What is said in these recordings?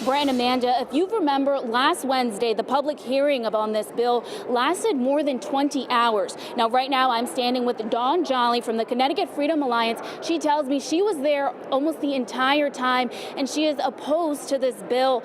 Brent and Amanda, if you remember, last Wednesday, the public hearing on this bill lasted more than 20 hours. Now, right now, I'm standing with Dawn Jolly from the Connecticut Freedom Alliance. She tells me she was there almost the entire time, and she is opposed to this bill.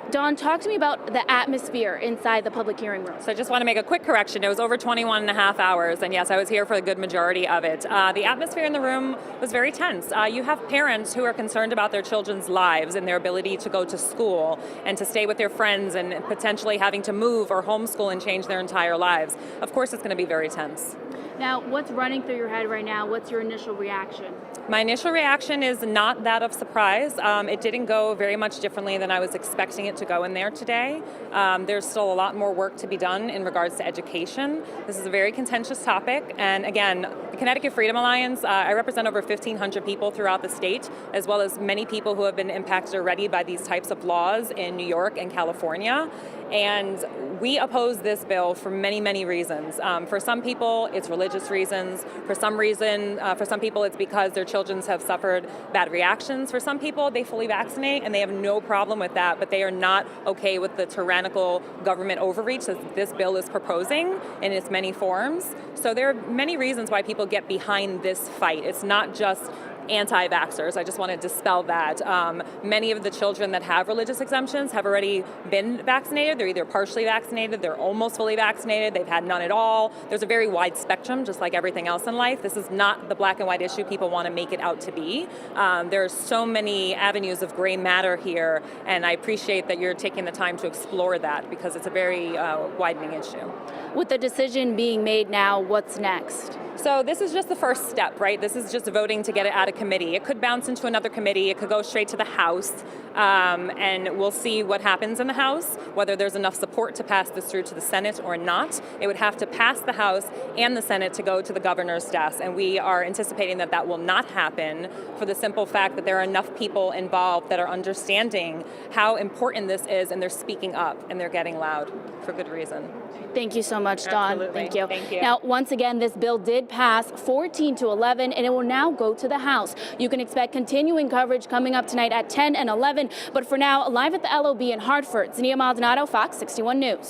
Dawn, talk to me about the atmosphere inside the public hearing room. So I just want to make a quick correction. It was over 21 and a half hours, and yes, I was here for a good majority of it. The atmosphere in the room was very tense. You have parents who are concerned about their children's lives and their ability to go to school and to stay with their friends and potentially having to move or homeschool and change their entire lives. Of course, it's going to be very tense. Now, what's running through your head right now? What's your initial reaction? My initial reaction is not that of surprise. It didn't go very much differently than I was expecting it to go in there today. There's still a lot more work to be done in regards to education. This is a very contentious topic, and again, the Connecticut Freedom Alliance, I represent over 1,500 people throughout the state, as well as many people who have been impacted already by these types of laws in New York and California. And we oppose this bill for many, many reasons. For some people, it's religious reasons. For some people, it's because their children have suffered bad reactions. For some people, they fully vaccinate and they have no problem with that, but they are not okay with the tyrannical government overreach that this bill is proposing in its many forms. So there are many reasons why people get behind this fight. It's not just anti-vaxxers. I just want to dispel that. Many of the children that have religious exemptions have already been vaccinated. They're either partially vaccinated, they're almost fully vaccinated, they've had none at all. There's a very wide spectrum, just like everything else in life. This is not the black and white issue people want to make it out to be. There are so many avenues of gray matter here, and I appreciate that you're taking the time to explore that because it's a very widening issue. With the decision being made now, what's next? So this is just the first step, right? This is just voting to get it out of committee. It could bounce into another committee. It could go straight to the House, and we'll see what happens in the House, whether there's enough support to pass this through to the Senate or not. It would have to pass the House and the Senate to go to the governor's desk, and we are anticipating that that will not happen for the simple fact that there are enough people involved that are understanding how important this is, and they're speaking up, and they're getting loud for good reason. Thank you so much, Dawn. Absolutely. Thank you. Thank you. Now, once again, this bill did pass 14-11, and it will now go to the House. You can expect continuing coverage coming up tonight at 10 and 11. But for now, live at the LOB in Hartford, Zania Maldonado, Fox 61 News.